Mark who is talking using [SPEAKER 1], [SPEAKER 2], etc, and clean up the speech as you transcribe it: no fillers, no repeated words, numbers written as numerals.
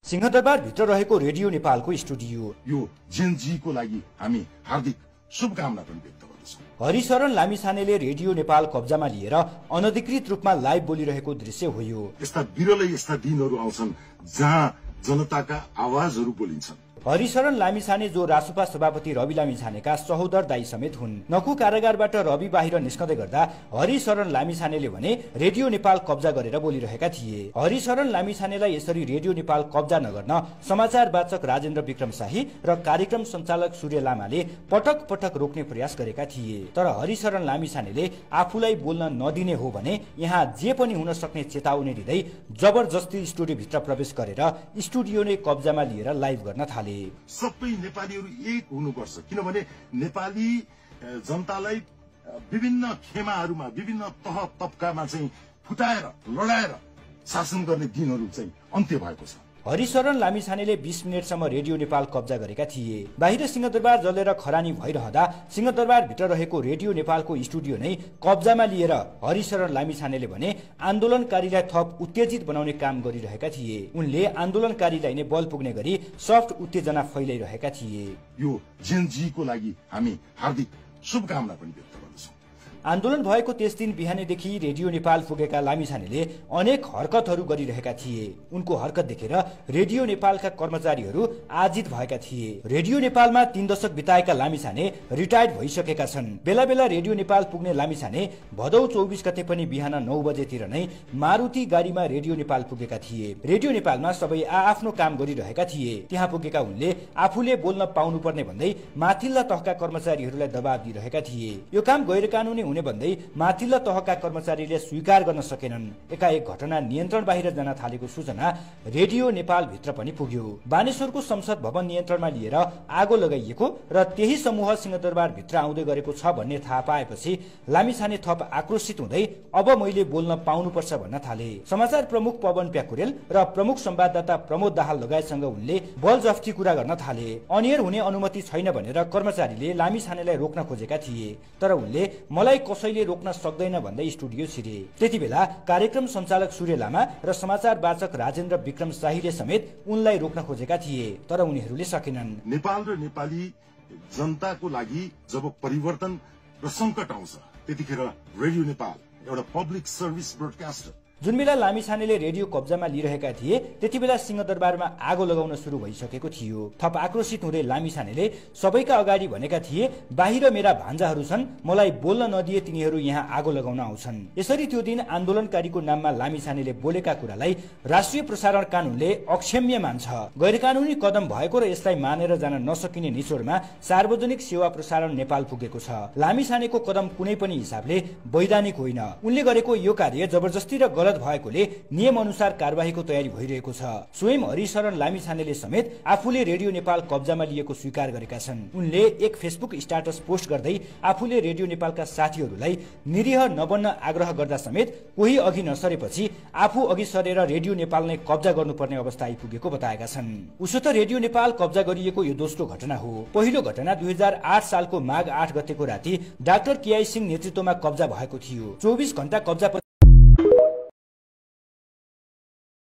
[SPEAKER 1] सिंहदरबार भित्र रहेको रेडियो नेपालको स्टुडियो
[SPEAKER 2] यो जेनजीको लागि हामी हार्दिक शुभकामना पनि व्यक्त गर्दछौँ।
[SPEAKER 1] हरिशरण लामिछानेले रेडियो नेपाल कब्जामा लिएर अनधिकृत रूपमा लाइभ बोलिरहेको दृश्य हो यो।
[SPEAKER 2] यस्ता बिरलै यस्ता दिनहरू आउँछन् जहाँ जनताका आवाजहरू बोलिन्छन्।
[SPEAKER 1] हरिशरण लामिछाने जो रासुपा सभापति रवि लामिछानेका सहोदर दाई समेत हुन्। नखु कारागारबाट रवि बाहिर निस्कँदै गर्दा हरिशरण लामिछानेले भने रेडियो नेपाल कब्जा गरेर बोलिरहेका थिए। हरिशरण लामिछानेलाई यसरी रेडियो नेपाल कब्जा नगर्न समाचार वाचक राजेन्द्र विक्रम शाही र कार्यक्रम सञ्चालक सूर्य लामाले पटक पटक रोक्ने प्रयास गरेका थिए। तर हरिशरण लामिछानेले आफूलाई बोल्न नदिने हो भने यहाँ जे पनि हुन सक्ने चेतावनी दिँदै जबरजस्ती स्टुडियो भित्र प्रवेश गरेर स्टुडियो नै कब्जामा लिएर लाइभ गर्न थाले।
[SPEAKER 2] सबै नेपालीहरू एक हुनुपर्छ, किनभने नेपाली जनतालाई विभिन्न खेमाहरूमा विभिन्न तह तबकामा चाहिँ फुटाएर लडाएर शासन गर्ने दिनहरू चाहिँ अन्त्य भएको छ।
[SPEAKER 1] हरिशरण लामिछानेले 20 मिनेटसम्म रेडियो नेपाल कब्जा गरेका थिए। बाहिर सिंहदरबार जलेर खरानी भइरहँदा सिंहदरबार भित्र रहेको रेडियो नेपालको स्टुडियो नै कब्जामा लिएर हरिशरण लामिछानेले भने आन्दोलनकारीलाई थप उत्तेजित बनाउने काम गरिरहेका थिए। उनले आन्दोलनकारीलाई नै बल पुग्ने गरी सफ्ट उत्तेजना फैलाइरहेका थिए।
[SPEAKER 2] यो जेनजीको लागि हामी हार्दिक शुभकामना पनि व्यक्त गर्दछौँ।
[SPEAKER 1] आन्दोलन भएको त्यस दिन बिहानैदेखि रेडियो नेपाल पुगेका लामिछानेले अनेक हरकतहरू गरिरहेका थिए। उनको हरकत देखेर रेडियो नेपालका कर्मचारीहरू आजित भएका थिए। रेडियो नेपालमा 3 दशक बिताएका लामिछाने रिटायर्ड भइसकेका छन्। बेला बेला रेडियो नेपाल पुग्ने लामिछाने भदौ 24 गते पनि बिहान 9 बजेतिर नै मारुति गाडीमा रेडियो नेपाल पुगेका थिए। रेडियो नेपालमा सबै आफ्नो काम गरिरहेका थिए। त्यहाँ पुगेका उनले आफूले बोल्न पाउनुपर्ने भन्दै माथिल्ला तहका कर्मचारीहरूलाई दबाब दिइरहेका थिए। यो काम गैर कानुनी हुने भन्दै माथिल्ला तहका कर्मचारीले स्वीकार गर्न सकेनन्। एकाएक घटना नियन्त्रण बाहिर जान थालेको सूचना रेडियो नेपाल भित्र पनि पुग्यो। बानेश्वरको संसद भवन नियन्त्रणमा लिएर आगो लगाइएको र त्यही समूह सिंहदरबार भित्र आउँदै गरेको छ भन्ने थाहा पाएपछि लामिछाने थप आक्रोशित हुँदै अब मैले बोल्न पाउनुपर्छ भन्न थाले। समाचार प्रमुख पवन प्याकुरेल र प्रमुख संवाददाता प्रमोद दाहाल लगायतसँग उनले बलजफ्ती कुरा गर्न थाले। अनियर हुने अनुमति छैन भनेर कर्मचारीले लामिछानेलाई रोक्न खोजेका थिए, तर उनले मलाई कसैले रोक्न सक्दैन भन्दै स्टुडियो छिरे। त्यति बेला कार्यक्रम सञ्चालक सूर्य लामा र समाचार वाचक राजेन्द्र विक्रम शाहीले समेत उनलाई रोक्न खोजेका थिए, तर उनीहरूले सकेनन्।
[SPEAKER 2] नेपाल र नेपाली जनताको लागि जब परिवर्तन र संकट आउँछ त्यतिखेर रेडियो नेपाल एउटा पब्लिक सर्भिस ब्रोडकास्टर
[SPEAKER 1] जुन बेला लामिछानेले रेडियो कब्जामा लिइरहेका थिए त्यति बेला सिंहदरबारमा आगो लगाउन सुरु भइसकेको थियो। थप आक्रोशित हुँदै लामिछानेले सबैका अगाडि भनेका थिए, बाहिर मेरा भान्जाहरू छन्, मलाई बोल्न नदिए तिनीहरू यहाँ आगो लगाउन आउँछन्। यसरी त्यो दिन आन्दोलनकारीको नाममा लामिछानेले बोलेका कुरालाई राष्ट्रिय प्रसारण कानूनले अक्षम्य मान्छ। गैर कानूनी कदम भएको र यसलाई मानेर जान नसकिने निचोडमा सार्वजनिक सेवा प्रसारण नेपाल पुगेको छ। लामिछानेको कदम कुनै पनि हिसाबले वैधानिक होइन। उनले गरेको यो कार्य जबरजस्ती र गलत भएकोले नियम अनुसार कारबाहीको तयारी भइरहेको छ। स्वयं हरिशरण लामिछानेले समेत आफूले रेडियो नेपाल कब्जामा लिएको स्वीकार गरेका छन्। उनले एक फेसबुक स्ट्याटस पोस्ट गर्दै आफूले रेडियो नेपालका साथीहरूलाई निरीह नबन्न आग्रह गर्दा समेत कोही अघि नसरेपछि आफू अघि सरेर रेडियो नेपाल नै कब्जा गर्नुपर्ने अवस्था आइपुगेको बताएका छन्। उसो त रेडियो नेपाल कब्जा गरिएको यो दोस्रो घटना हो। पहिलो घटना 2008 सालको माघ 8 गतेको राति डाक्टर केआई सिंह नेतृत्वमा कब्जा भएको थियो। 24 घण्टा कब्जा